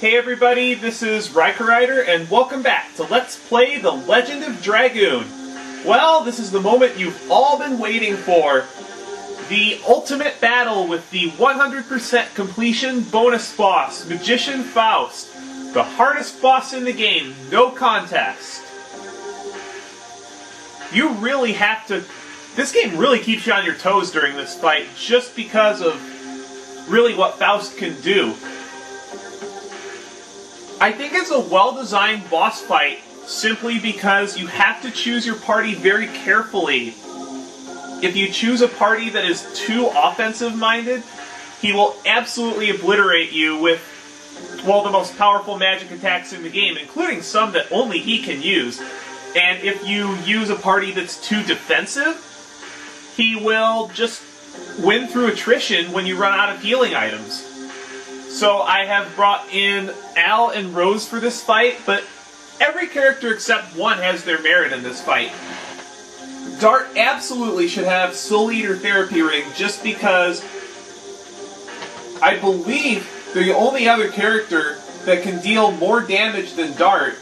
Hey everybody, this is Riker Rider, and welcome back to Let's Play The Legend of Dragoon. Well, this is the moment you've all been waiting for. The ultimate battle with the 100% completion bonus boss, Magician Faust. The hardest boss in the game, no contest. You really have to... This game really keeps you on your toes during this fight, just because of really what Faust can do. I think it's a well-designed boss fight simply because you have to choose your party very carefully. If you choose a party that is too offensive-minded, he will absolutely obliterate you with, well, the most powerful magic attacks in the game, including some that only he can use. And if you use a party that's too defensive, he will just win through attrition when you run out of healing items. So I have brought in Al and Rose for this fight, but every character except one has their merit in this fight. Dart absolutely should have Soul Eater Therapy Ring just because I believe the only other character that can deal more damage than Dart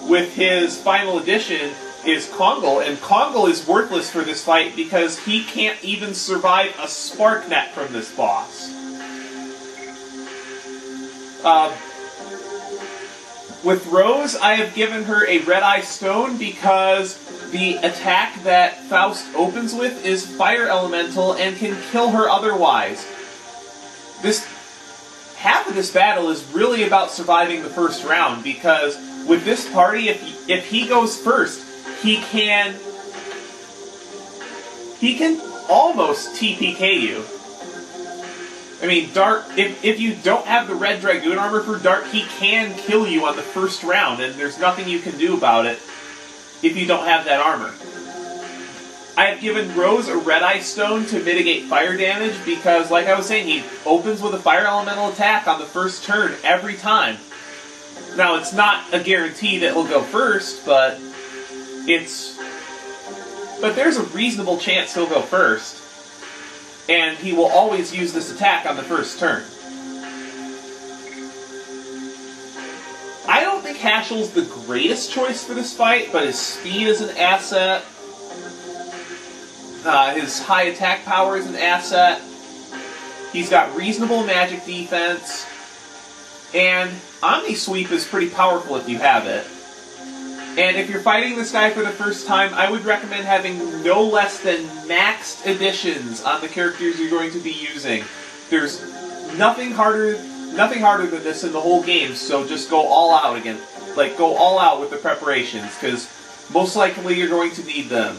with his final edition is Kongle, and Kongle is worthless for this fight because he can't even survive a spark net from this boss. With Rose, I have given her a Red Eye Stone because the attack that Faust opens with is Fire Elemental and can kill her otherwise. Half of this battle is really about surviving the first round because with this party, if he goes first, he can almost TPK you. I mean, Dart, if you don't have the red Dragoon armor for Dart, he can kill you on the first round, and there's nothing you can do about it if you don't have that armor. I have given Rose a Red Eye Stone to mitigate fire damage because, like I was saying, he opens with a fire elemental attack on the first turn every time. Now, it's not a guarantee that he'll go first, but there's a reasonable chance he'll go first. And he will always use this attack on the first turn. I don't think Hashel's the greatest choice for this fight, but his speed is an asset. His high attack power is an asset. He's got reasonable magic defense. And Omni Sweep is pretty powerful if you have it. And if you're fighting this guy for the first time, I would recommend having no less than maxed additions on the characters you're going to be using. There's nothing harder than this in the whole game, so just go all out again. Like, go all out with the preparations, because most likely you're going to need them.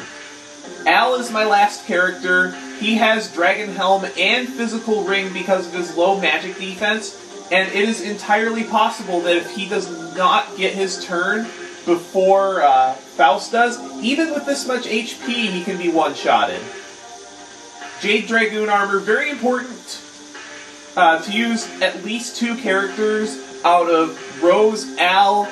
Al is my last character. He has Dragon Helm and Physical Ring because of his low magic defense, and it is entirely possible that if he does not get his turn before Faust does, even with this much HP, he can be one-shotted. Jade Dragoon armor, very important to use at least two characters out of Rose, Al,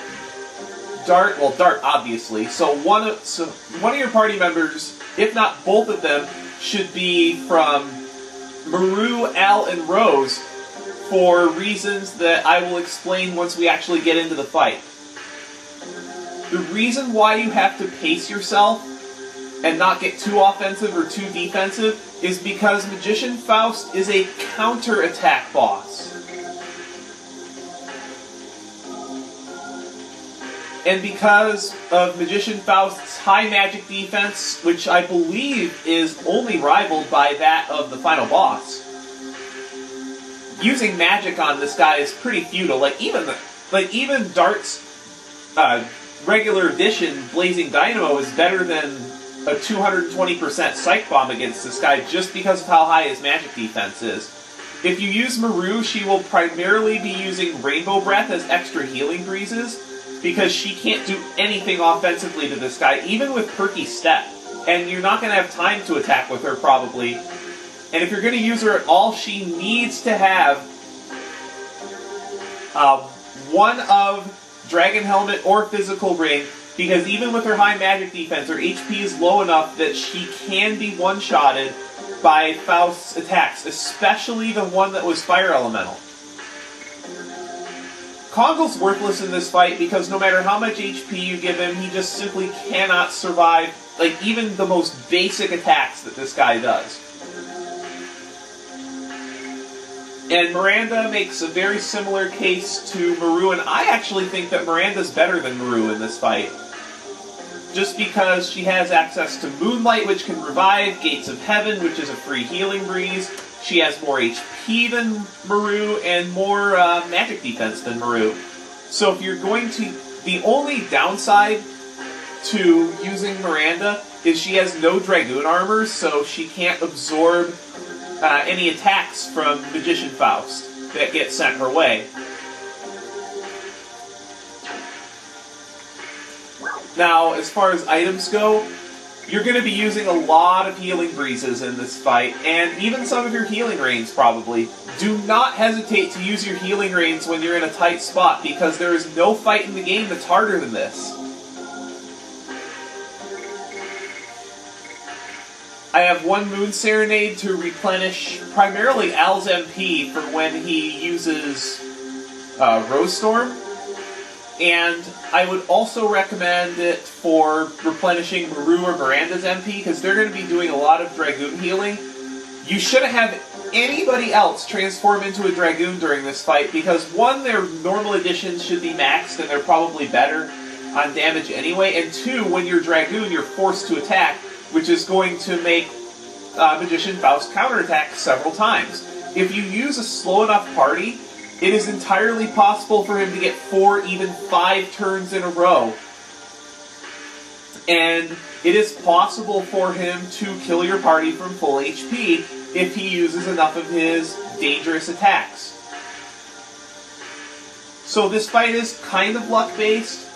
Dart, well, Dart obviously, so one of your party members, if not both of them, should be from Maru, Al, and Rose for reasons that I will explain once we actually get into the fight. The reason why you have to pace yourself and not get too offensive or too defensive is because Magician Faust is a counter-attack boss. And because of Magician Faust's high magic defense, which I believe is only rivaled by that of the final boss, using magic on this guy is pretty futile. Even Dart's regular edition Blazing Dynamo is better than a 220% Psych Bomb against this guy just because of how high his magic defense is. If you use Maru, she will primarily be using Rainbow Breath as extra healing breezes because she can't do anything offensively to this guy, even with Perky Step. And you're not going to have time to attack with her, probably. And if you're going to use her at all, she needs to have one of Dragon Helmet or Physical Ring, because even with her high magic defense, her HP is low enough that she can be one-shotted by Faust's attacks, especially the one that was Fire Elemental. Kongol's worthless in this fight because no matter how much HP you give him, he just simply cannot survive, like, even the most basic attacks that this guy does. And Miranda makes a very similar case to Maru, and I actually think that Miranda's better than Maru in this fight. Just because she has access to Moonlight, which can revive, Gates of Heaven, which is a free healing breeze. She has more HP than Maru, and more magic defense than Maru. So if you're going to... The only downside to using Miranda is she has no Dragoon armor, so she can't absorb any attacks from Magician Faust that get sent her way. Now, as far as items go, you're going to be using a lot of healing breezes in this fight, and even some of your healing rains, probably. Do not hesitate to use your healing rains when you're in a tight spot, because there is no fight in the game that's harder than this. I have one Moon Serenade to replenish primarily Al's MP for when he uses Rose Storm. And I would also recommend it for replenishing Maru or Miranda's MP, because they're going to be doing a lot of Dragoon healing. You shouldn't have anybody else transform into a Dragoon during this fight, because one, their normal additions should be maxed, and they're probably better on damage anyway, and two, when you're Dragoon, you're forced to attack, which is going to make Magician Faust counterattack several times. If you use a slow enough party, it is entirely possible for him to get 4, even 5 turns in a row. And it is possible for him to kill your party from full HP if he uses enough of his dangerous attacks. So this fight is kind of luck-based,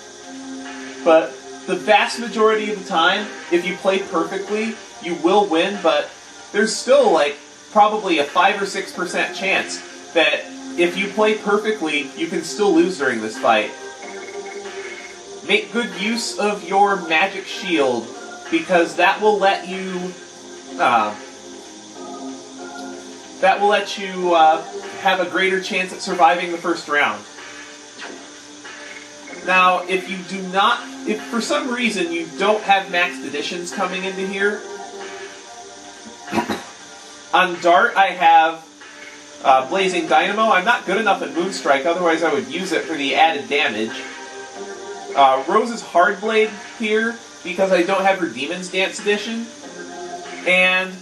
but the vast majority of the time, if you play perfectly, you will win, but there's still, like, probably a 5 or 6% chance that if you play perfectly, you can still lose during this fight. Make good use of your magic shield, because that will let you have a greater chance at surviving the first round. Now, if for some reason you don't have maxed additions coming into here, on Dart I have Blazing Dynamo. I'm not good enough at Moonstrike, otherwise I would use it for the added damage. Rose's Hardblade here, because I don't have her Demon's Dance edition. And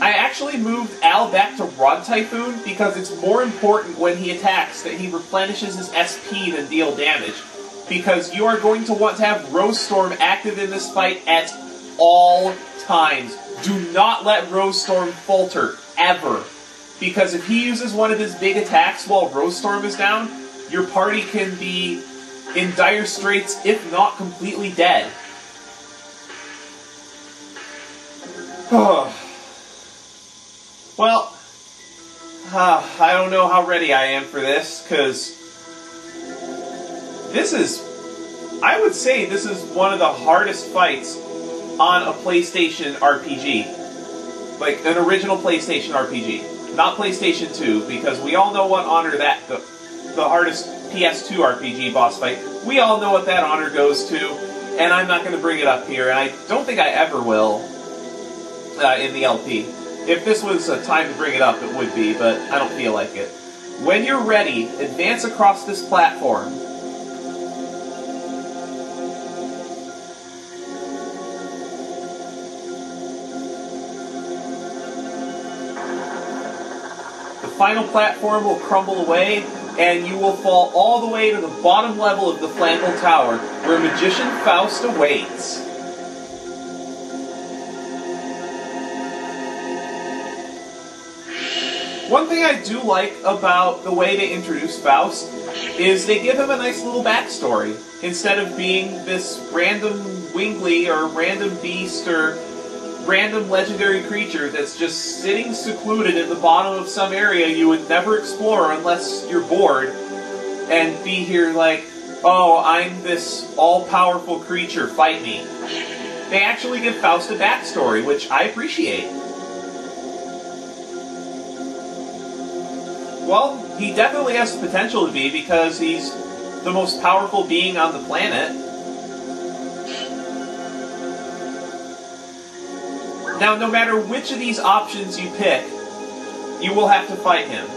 I actually moved Al back to Rod Typhoon, because it's more important when he attacks that he replenishes his SP than deal damage. Because you are going to want to have Rose Storm active in this fight at all times. Do not let Rose Storm falter, ever. Because if he uses one of his big attacks while Rose Storm is down, your party can be in dire straits, if not completely dead. Well, I don't know how ready I am for this, because this is, I would say this is one of the hardest fights on a PlayStation RPG. Like, an original PlayStation RPG. Not PlayStation 2, because we all know what honor that, the hardest PS2 RPG boss fight, we all know what that honor goes to, and I'm not going to bring it up here, and I don't think I ever will in the LP. If this was a time to bring it up, it would be, but I don't feel like it. When you're ready, advance across this platform. The final platform will crumble away, and you will fall all the way to the bottom level of the Flamble Tower, where Magician Faust awaits. One thing I do like about the way they introduce Faust is they give him a nice little backstory. Instead of being this random wingly or random beast or random legendary creature that's just sitting secluded in the bottom of some area you would never explore unless you're bored, and be here like, oh, I'm this all-powerful creature, fight me. They actually give Faust a backstory, which I appreciate. Well, he definitely has the potential to be because he's the most powerful being on the planet. Now, no matter which of these options you pick, you will have to fight him.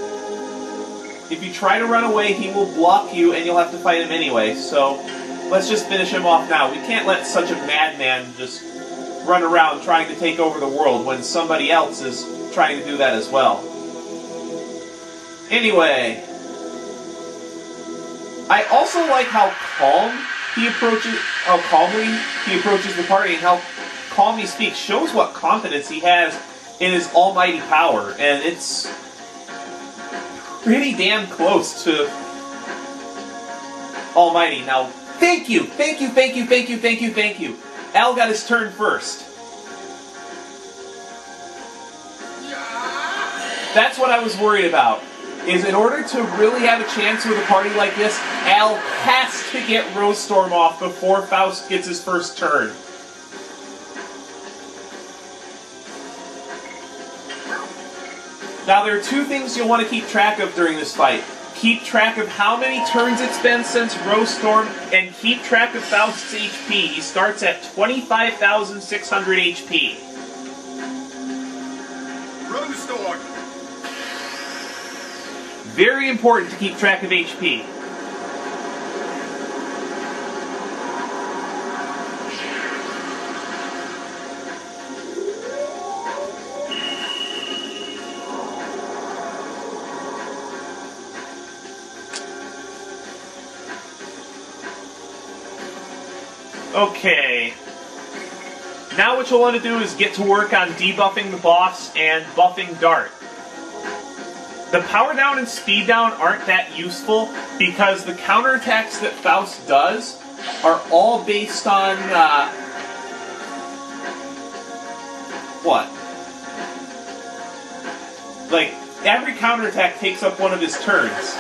If you try to run away, he will block you and you'll have to fight him anyway, so let's just finish him off now. We can't let such a madman just run around trying to take over the world when somebody else is trying to do that as well. Anyway, I also like how calmly he approaches the party and how calm he speaks. Shows what confidence he has in his almighty power, and it's pretty damn close to almighty. Now, thank you. Al got his turn first. That's what I was worried about. Is in order to really have a chance with a party like this, Al has to get Rose Storm off before Faust gets his first turn. Now, there are two things you'll want to keep track of during this fight. Keep track of how many turns it's been since Rose Storm, and keep track of Faust's HP. He starts at 25,600 HP. Rose Storm! Very important to keep track of HP. Okay. Now what you'll want to do is get to work on debuffing the boss and buffing Dart. The power down and speed down aren't that useful because the counterattacks that Faust does are all based on, what? Like, every counterattack takes up one of his turns.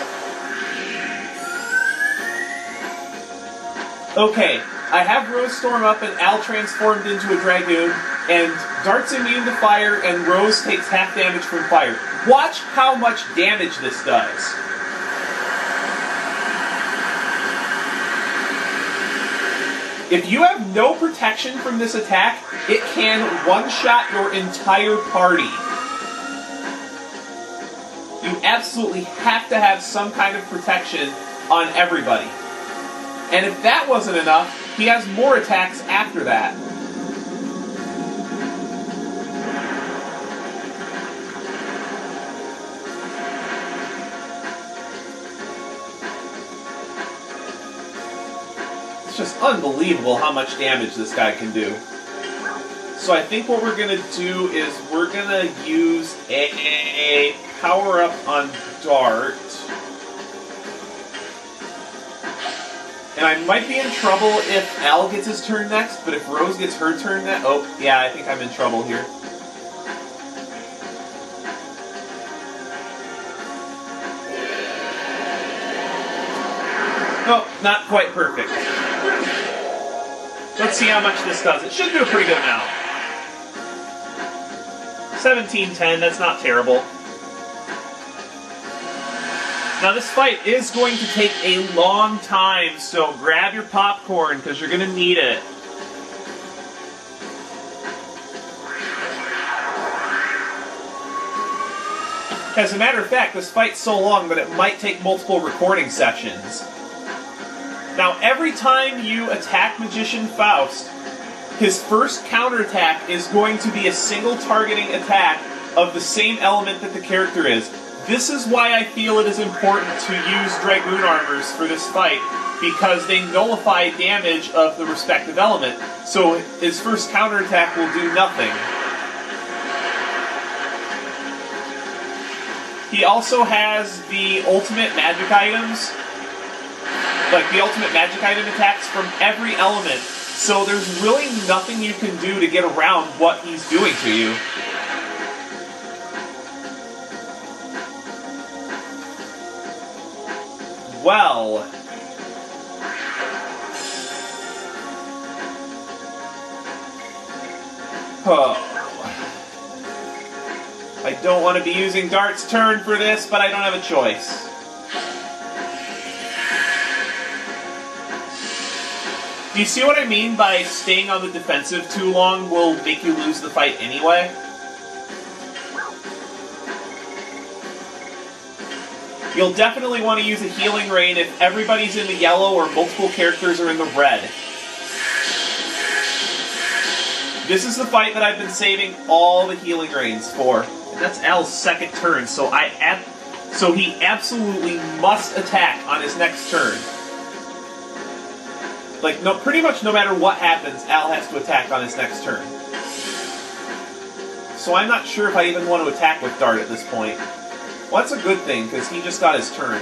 Okay, I have Rose Storm up and Al transformed into a Dragoon, and Dart's immune to fire, and Rose takes half damage from fire. Watch how much damage this does. If you have no protection from this attack, it can one-shot your entire party. You absolutely have to have some kind of protection on everybody. And if that wasn't enough, he has more attacks after that. It's just unbelievable how much damage this guy can do. So I think what we're going to do is we're going to use a power-up on Dart. And I might be in trouble if Al gets his turn next, but if Rose gets her turn next... Oh, yeah, I think I'm in trouble here. Oh, not quite perfect. Let's see how much this does. It should do a pretty good amount. 1710, that's not terrible. Now this fight is going to take a long time, so grab your popcorn because you're going to need it. As a matter of fact, this fight's so long that it might take multiple recording sessions. Now every time you attack Magician Faust, his first counterattack is going to be a single targeting attack of the same element that the character is. This is why I feel it is important to use Dragoon armors for this fight, because they nullify damage of the respective element, so his first counterattack will do nothing. He also has the ultimate magic items, like the ultimate magic item attacks from every element, so there's really nothing you can do to get around what he's doing to you. Well, I don't want to be using Dart's turn for this, but I don't have a choice. Do you see what I mean by staying on the defensive too long will make you lose the fight anyway? You'll definitely want to use a healing rain if everybody's in the yellow or multiple characters are in the red. This is the fight that I've been saving all the healing rains for. And that's Al's second turn, so he absolutely must attack on his next turn. Like, no, pretty much no matter what happens, Al has to attack on his next turn. So I'm not sure if I even want to attack with Dart at this point. Well, that's a good thing, because he just got his turn.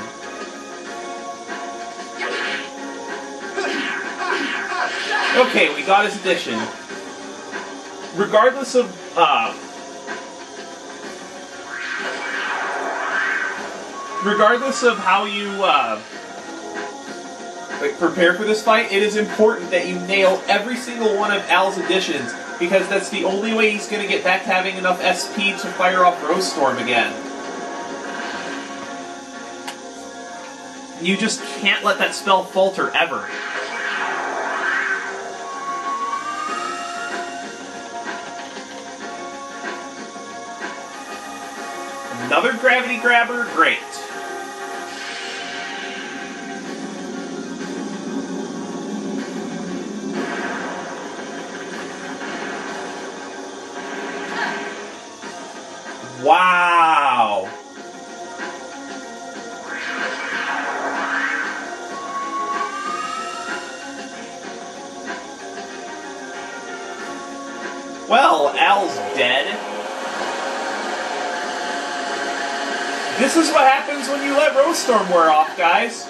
Okay, we got his addition. Regardless of, how you, prepare for this fight, it is important that you nail every single one of Al's additions, because that's the only way he's going to get back to having enough SP to fire off Rose Storm again. You just can't let that spell falter ever. Another gravity grabber? Great. Wow. Well, Al's dead. This is what happens when you let Rose Storm wear off, guys.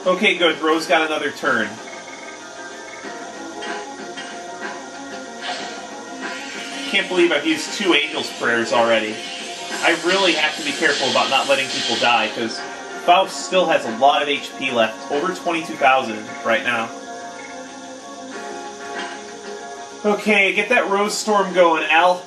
Okay, good. Rose got another turn. Can't believe I've used 2 Angel's Prayers already. I really have to be careful about not letting people die, because Faust still has a lot of HP left. Over 22,000 right now. Okay, get that Rose Storm going, Al.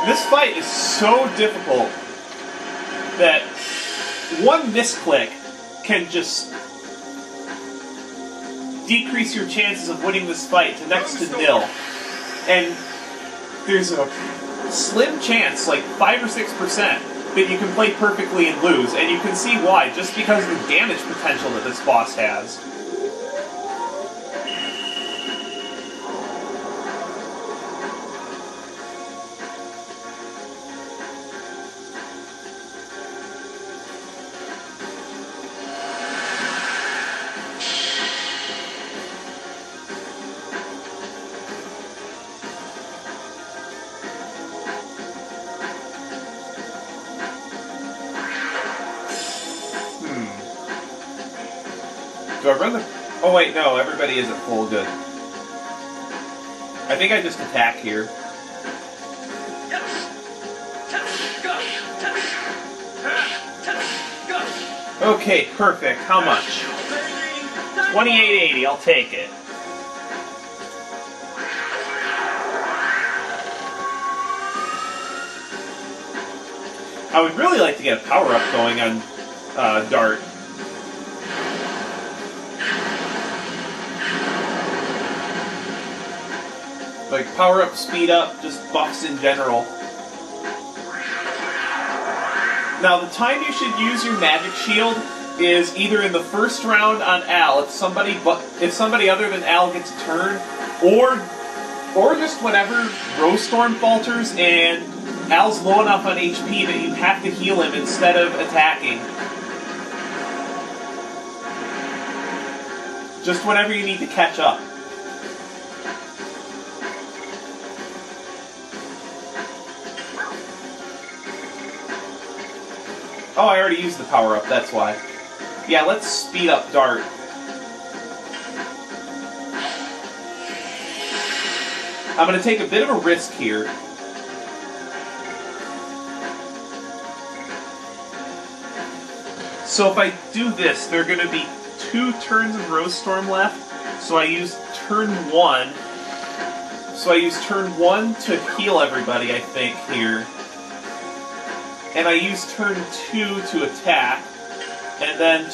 This fight is so difficult that one misclick can just decrease your chances of winning this fight to next to nil. And there's a slim chance, like 5 or 6%, that you can play perfectly and lose. And you can see why, just because of the damage potential that this boss has. Do I run the... Oh wait, no, everybody is at full good. I think I just attack here. Okay, perfect. How much? 2880, I'll take it. I would really like to get a power-up going on Dart. Like power up, speed up, just buffs in general. Now the time you should use your magic shield is either in the first round on Al, if somebody other than Al gets a turn, or just whenever Rose Storm falters and Al's low enough on HP that you have to heal him instead of attacking. Just whenever you need to catch up. Oh, I already used the power-up, that's why. Yeah, let's speed up Dart. I'm going to take a bit of a risk here. So if I do this, there are going to be 2 turns of Rose Storm left. So I use turn 1. So I use turn 1 to heal everybody, I think, here. And I use turn 2 to attack. And then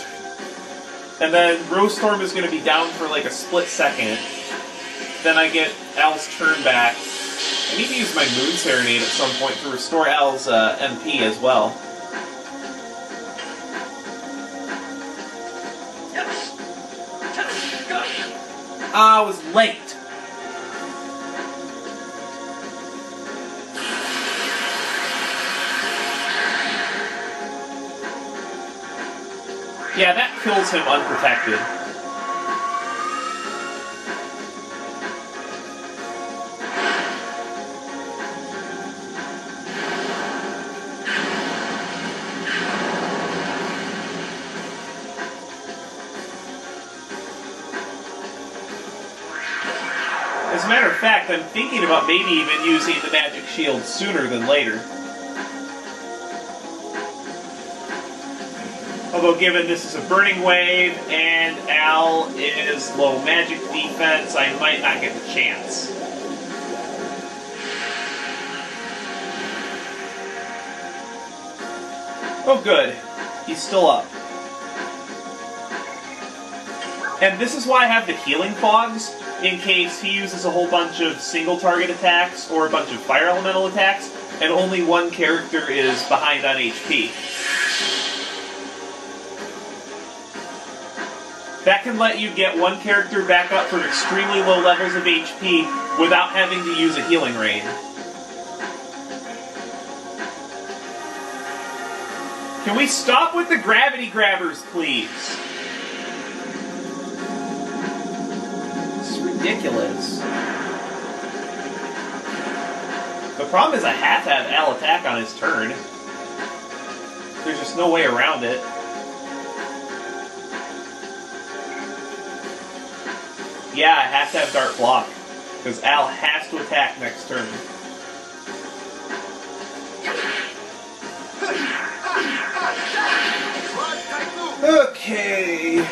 Rose Storm is going to be down for like a split second. Then I get Al's turn back. I need to use my Moon Serenade at some point to restore Al's MP as well. I was late. Yeah, that kills him unprotected. As a matter of fact, I'm thinking about maybe even using the magic shield sooner than later. Although given this is a burning wave and Al is low magic defense, I might not get the chance. Oh good, he's still up. And this is why I have the healing fogs, in case he uses a whole bunch of single target attacks or a bunch of fire elemental attacks, and only one character is behind on HP. That can let you get one character back up from extremely low levels of HP without having to use a healing rain. Can we stop with the gravity grabbers, please? It's ridiculous. The problem is I have to have Al attack on his turn. There's just no way around it. Yeah, I have to have Dart block, because Al has to attack next turn. Okay.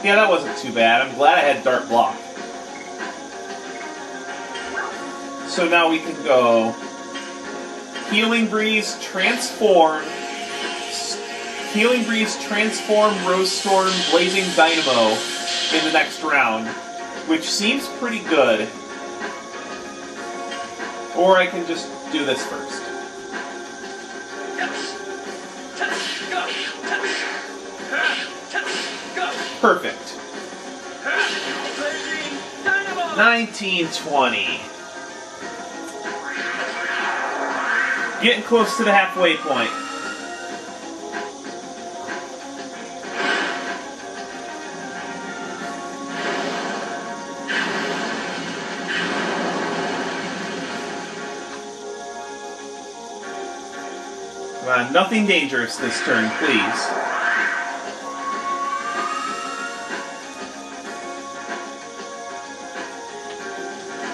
Yeah, that wasn't too bad. I'm glad I had Dart block. So now we can go Healing Breeze, Transform, Rose Storm, Blazing Dynamo in the next round, which seems pretty good. Or I can just do this first. Perfect. 1920. Getting close to the halfway point. Come on, nothing dangerous this turn, please.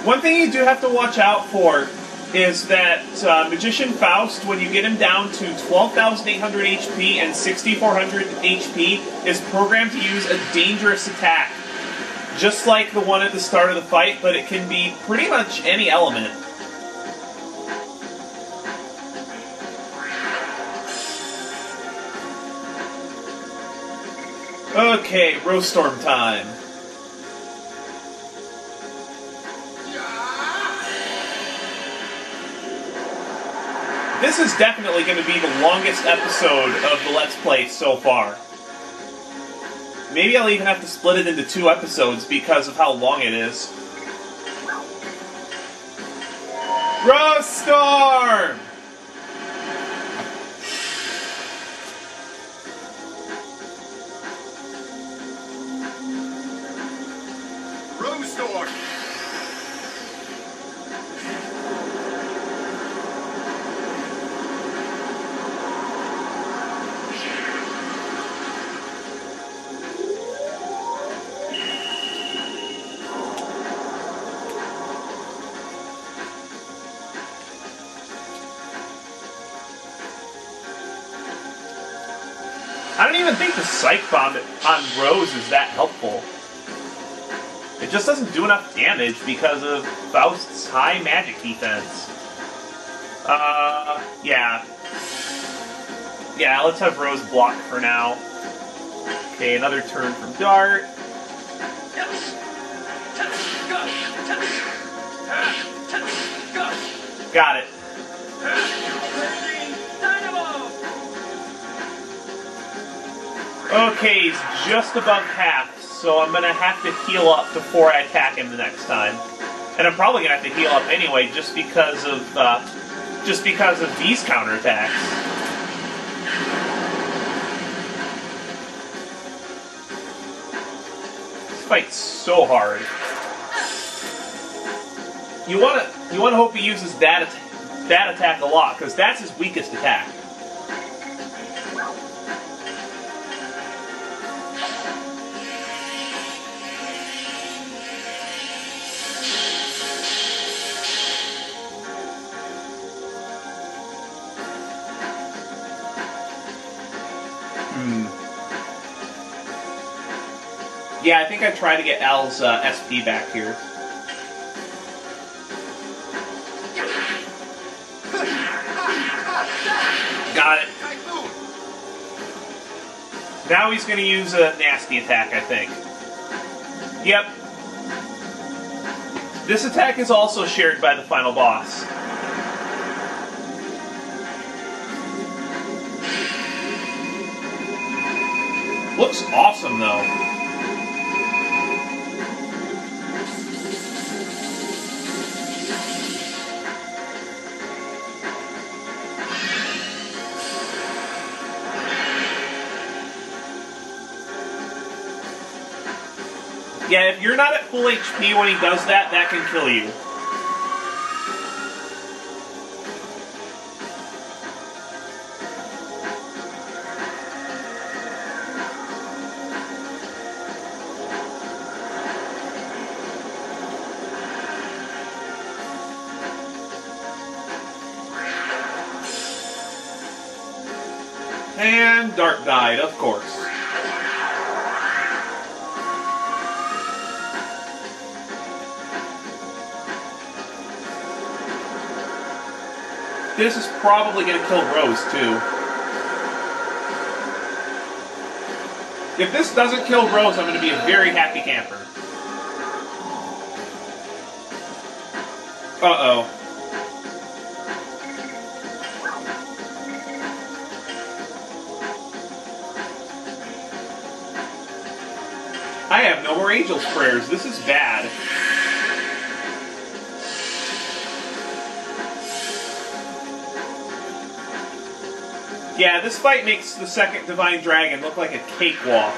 One thing you do have to watch out for is that Magician Faust, when you get him down to 12,800 HP and 6,400 HP, is programmed to use a dangerous attack. Just like the one at the start of the fight, but it can be pretty much any element. Okay, Rose Storm time. This is definitely going to be the longest episode of the Let's Play so far. Maybe I'll even have to split it into 2 episodes because of how long it is. Rose Storm! Rose Storm! I don't even think the Psych Bomb on Rose is that helpful. It just doesn't do enough damage because of Faust's high magic defense. Yeah. Yeah, let's have Rose block for now. Okay, another turn from Dart. Got it. Okay, he's just above half, so I'm gonna have to heal up before I attack him the next time. And I'm probably gonna have to heal up anyway, just because of these counterattacks. This fight's so hard. You wanna hope he uses that attack a lot, because that's his weakest attack. Yeah, I think I try to get Al's SP back here. Got it. Now he's going to use a nasty attack, I think. Yep. This attack is also shared by the final boss. Looks awesome, though. Yeah, if you're not at full HP when he does that, that can kill you. And Dart died, of course. This is probably going to kill Rose, too. If this doesn't kill Rose, I'm going to be a very happy camper. Uh-oh. I have no more Angel's Prayers. This is bad. Yeah, this fight makes the second Divine Dragon look like a cakewalk.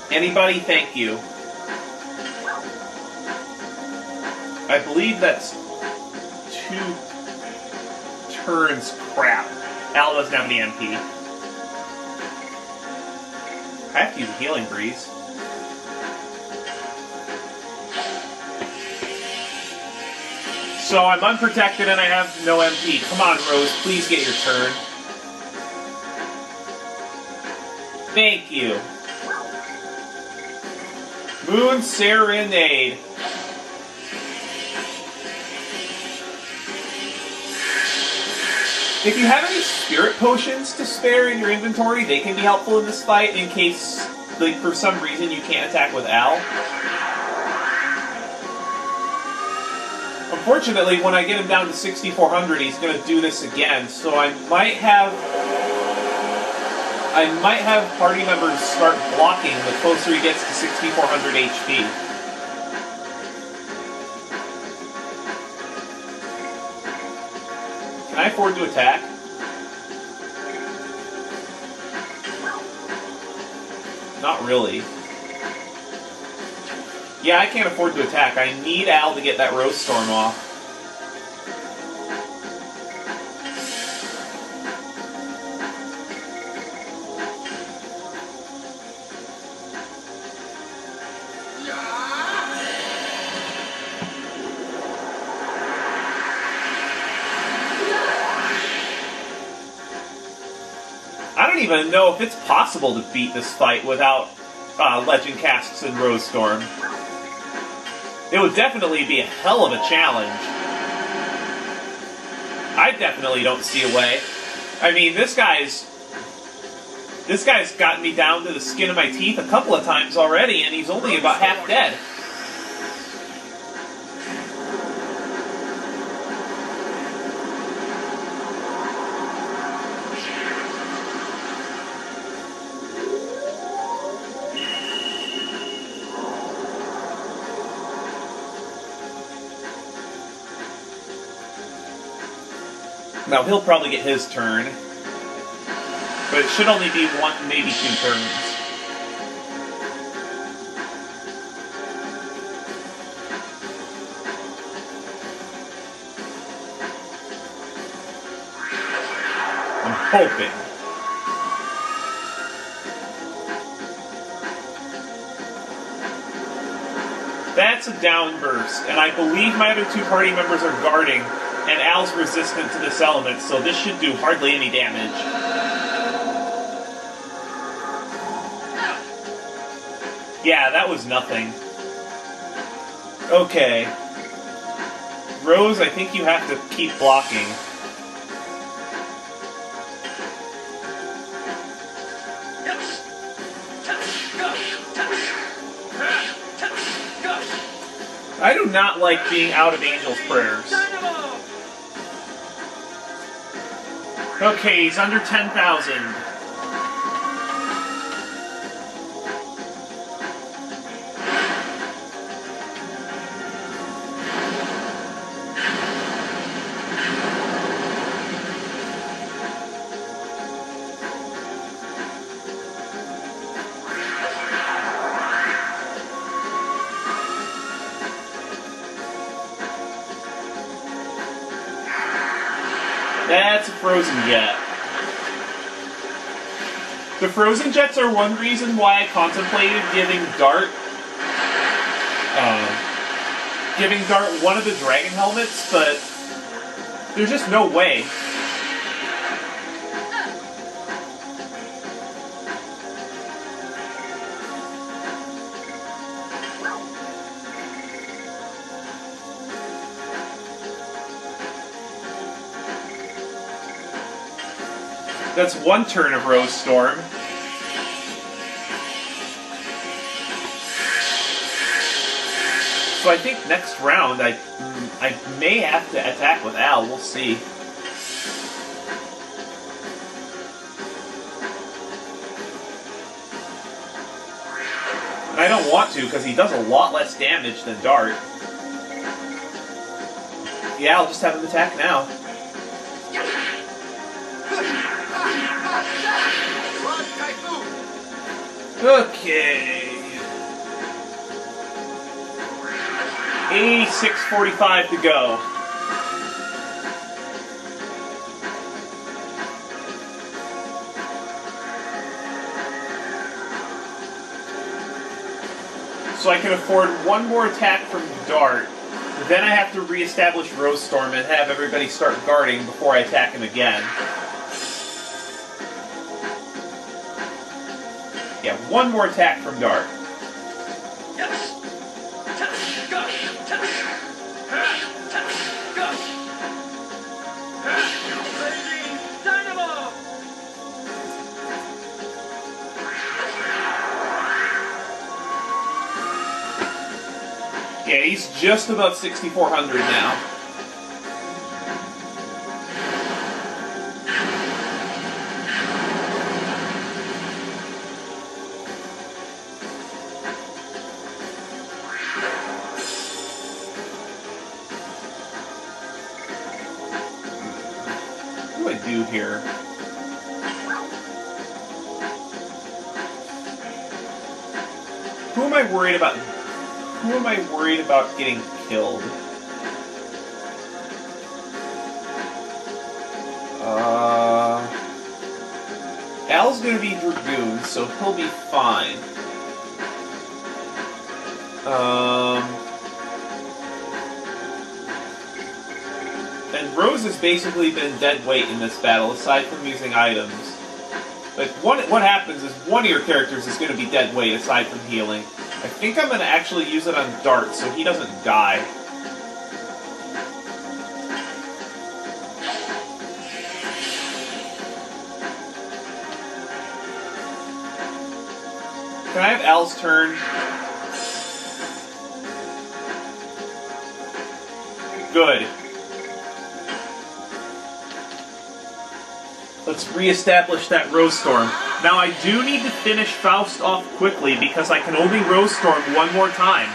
Anybody, thank you. I believe that's 2 turns. Crap. Al doesn't have any MP. I have to use a Healing Breeze. So I'm unprotected and I have no MP. Come on, Rose, please get your turn. Thank you. Moon Serenade. If you have any spirit potions to spare in your inventory, they can be helpful in this fight in case, like, for some reason you can't attack with Al. Unfortunately, when I get him down to 6,400, he's going to do this again, so I might have party members start blocking the closer he gets to 6,400 HP. Can I afford to attack? Not really. Yeah, I can't afford to attack. I need Al to get that Rose Storm off. I don't even know if it's possible to beat this fight without Legend Casques and Rose Storm. It would definitely be a hell of a challenge. I definitely don't see a way. I mean, this guy's gotten me down to the skin of my teeth a couple of times already, and he's only about half dead. Now, he'll probably get his turn, but it should only be one, maybe 2 turns. I'm hoping. That's a downburst, and I believe my other 2 party members are guarding, and Al's resistant to this element, so this should do hardly any damage. Yeah, that was nothing. Okay. Rose, I think you have to keep blocking. I do not like being out of Angel's Prayers. Okay, he's under 10,000. That's a Frozen Jet. The Frozen Jets are one reason why I contemplated giving Dart one of the Dragon Helmets, but there's just no way. That's 1 turn of Rose Storm. So I think next round I may have to attack with Al. We'll see. And I don't want to because he does a lot less damage than Dart. Yeah, I'll just have him attack now. Okay. 86:45 to go. So I can afford 1 more attack from Dart. Then I have to reestablish Rose Storm and have everybody start guarding before I attack him again. Yeah, one more attack from Dart. Yeah, he's just about 6,400 now. What do I do here? Who am I worried about? Who am I worried about getting killed? Al's gonna be Dragoon, so he'll be fine. And Rose has basically been dead weight in this battle, aside from using items. Like, what happens is one of your characters is going to be dead weight, aside from healing. I think I'm going to actually use it on Dart, so he doesn't die. Can I have Al's turn? Good. Let's re-establish that Rose Storm. Now I do need to finish Faust off quickly because I can only Rose Storm one more time.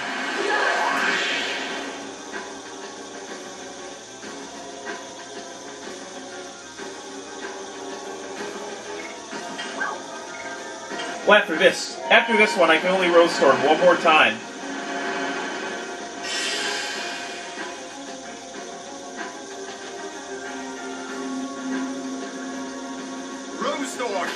Well, after this one, I can only Rose Storm one more time. Rose Storm.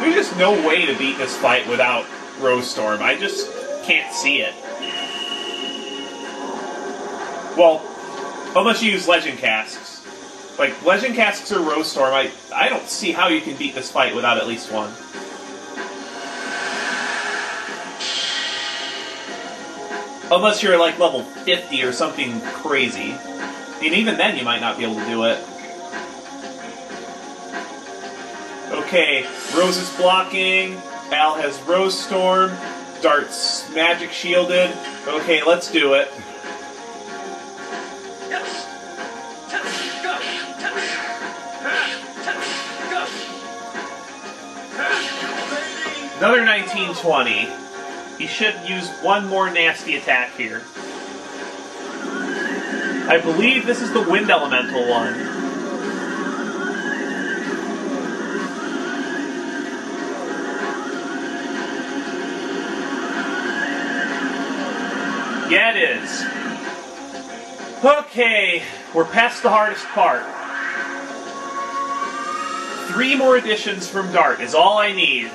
There's just no way to beat this fight without Rose Storm. I just can't see it. Well, unless you use Legend Casques. Like, Legend Casques or Rose Storm, I don't see how you can beat this fight without at least one. Unless you're like level 50 or something crazy. And even then you might not be able to do it. Okay, Rose is blocking. Al has Rose Storm. Dart's magic shielded. Okay, let's do it. Another 1920. He should use one more nasty attack here. I believe this is the Wind Elemental one. Yeah, it is. Okay, we're past the hardest part. 3 more additions from Dart is all I need.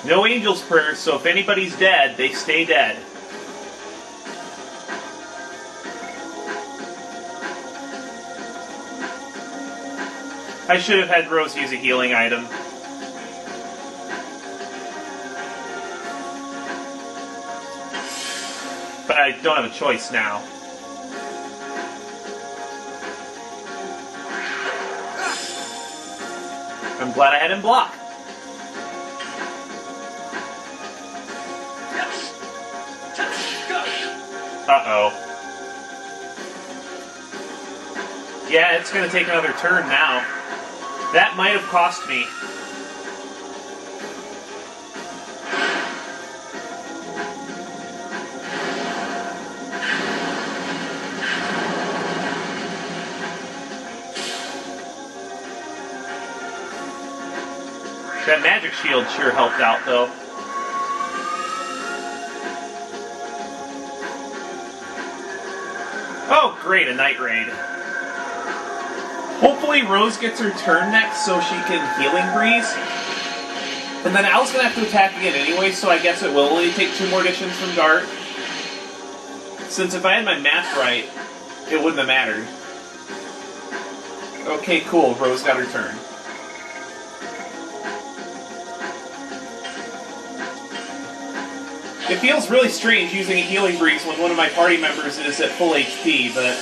No Angel's Prayers, so if anybody's dead, they stay dead. I should have had Rose use a healing item. But I don't have a choice now. I'm glad I had him block. Uh-oh. Yeah, it's going to take another turn now. That might have cost me. That magic shield sure helped out, though. Oh, great, a Night Raid. Hopefully Rose gets her turn next so she can Healing Breeze. And then Al's gonna have to attack again anyway, so I guess it will only take 2 more additions from Dart. Since if I had my math right, it wouldn't have mattered. Okay, cool, Rose got her turn. It feels really strange using a Healing Breeze when one of my party members is at full HP, but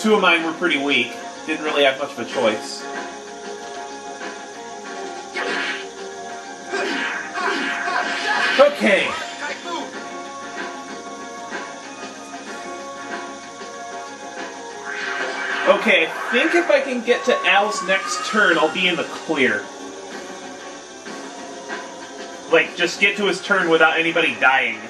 2 of mine were pretty weak. Didn't really have much of a choice. Okay. Okay, I think if I can get to Al's next turn, I'll be in the clear. Like, just get to his turn without anybody dying.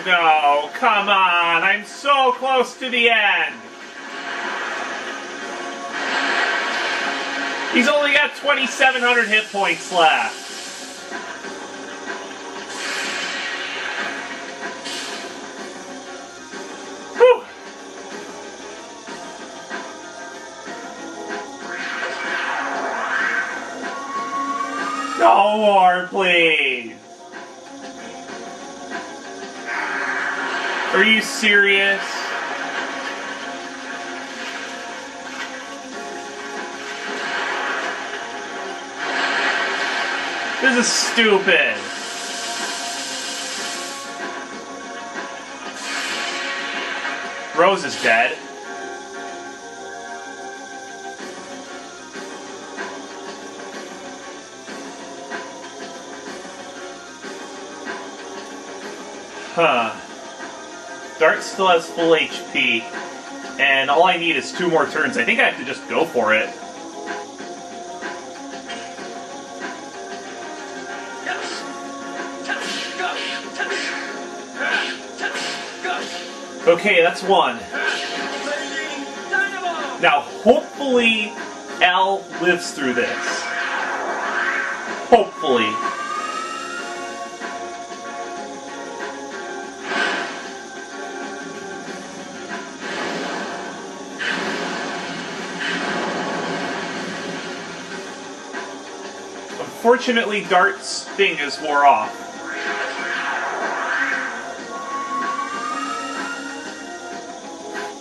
No, come on, I'm so close to the end. He's only got 2,700 hit points left. Whew. No more, please. Are you serious? This is stupid. Rose is dead. Huh. Dart still has full HP, and all I need is 2 more turns. I think I have to just go for it. Okay, that's 1. Now, hopefully, Al lives through this. Hopefully. Unfortunately, Dart's thing is wore off.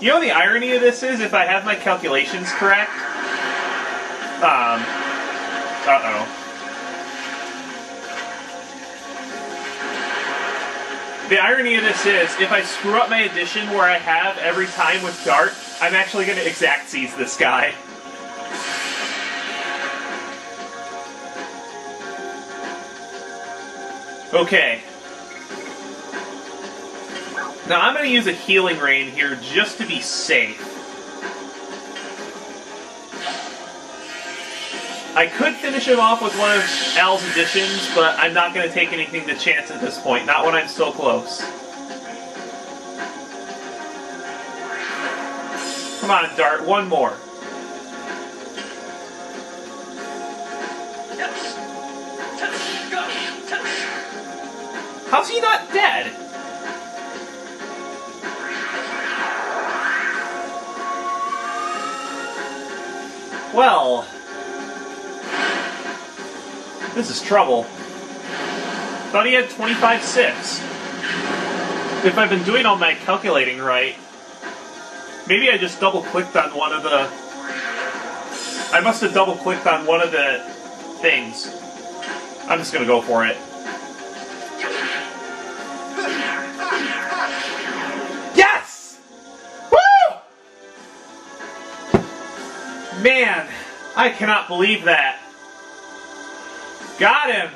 You know the irony of this is, if I have my calculations correct, uh-oh. The irony of this is, if I screw up my addition where I have every time with Dart, I'm actually going to exact seize this guy. Okay. Now I'm going to use a Healing Rain here just to be safe. I could finish him off with one of Al's additions, but I'm not going to take anything to chance at this point, not when I'm so close. Come on, Dart, 1 more. How's he not dead? Well, this is trouble. Thought he had 25-6. If I've been doing all my calculating right, maybe I just double-clicked on one of the... I must have double-clicked on one of the things. I'm just gonna go for it. Yes! Woo! Man, I cannot believe that. Got him.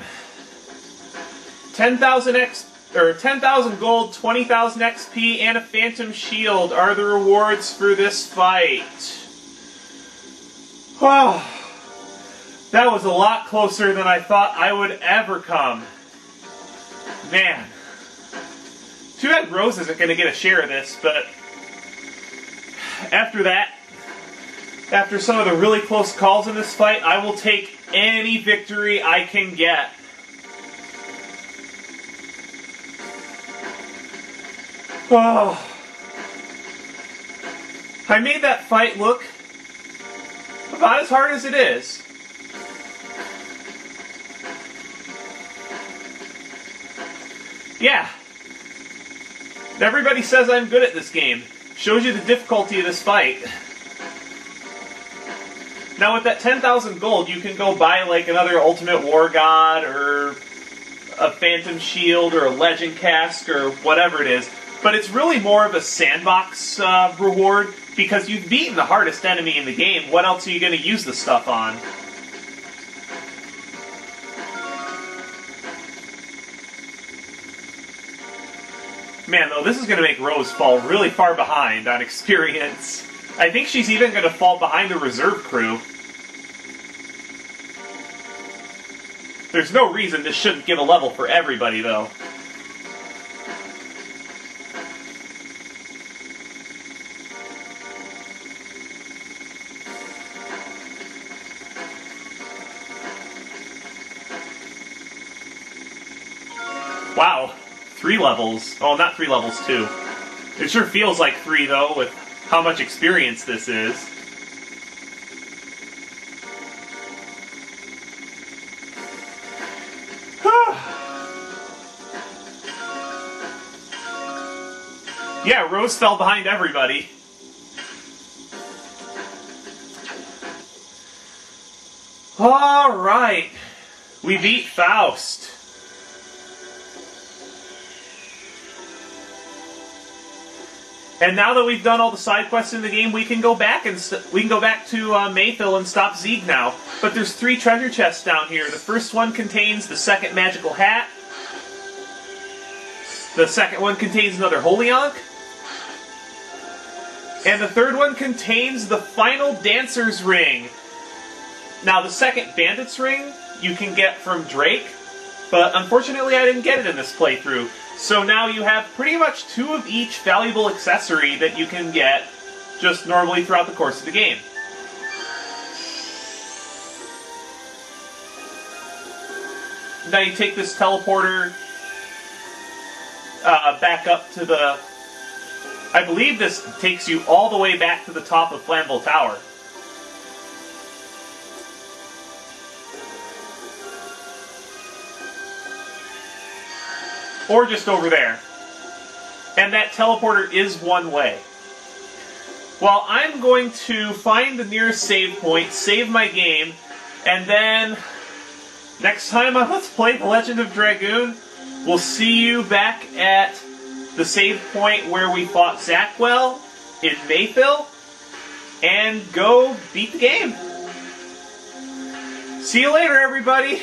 10,000 gold, 20,000 XP, and a Phantom Shield are the rewards for this fight. Oh, That was a lot closer than I thought I would ever come. Man. Too bad Rose isn't going to get a share of this, but after that, after some of the really close calls in this fight, I will take any victory I can get. Oh. I made that fight look about as hard as it is. Yeah. Everybody says I'm good at this game. Shows you the difficulty of this fight. Now with that 10,000 gold, you can go buy like another Ultimate War God or a Phantom Shield or a Legend Casque or whatever it is. But it's really more of a sandbox reward because you've beaten the hardest enemy in the game. What else are you going to use the stuff on? Man, though, this is going to make Rose fall really far behind on experience. I think she's even going to fall behind the reserve crew. There's no reason this shouldn't give a level for everybody, though. Wow. 3 levels. Oh, not 3 levels, 2. It sure feels like 3, though, with how much experience this is. Yeah, Rose fell behind everybody. Alright. We beat Faust. And now that we've done all the side quests in the game, we can go back and to Mayfield and stop Zeeg now. But there's 3 treasure chests down here. The first one contains the second magical hat. The second one contains another Holy Ankh. And the third one contains the final Dancer's Ring. Now, the second Bandit's Ring you can get from Drake, but unfortunately I didn't get it in this playthrough. So now you have pretty much 2 of each valuable accessory that you can get just normally throughout the course of the game. Now you take this teleporter back up to the... I believe this takes you all the way back to the top of Flammable Tower. Or just over there. And that teleporter is one way. Well, I'm going to find the nearest save point, save my game, and then next time on Let's Play The Legend of Dragoon, we'll see you back at the save point where we fought Zackwell in Mayfield, and go beat the game. See you later, everybody!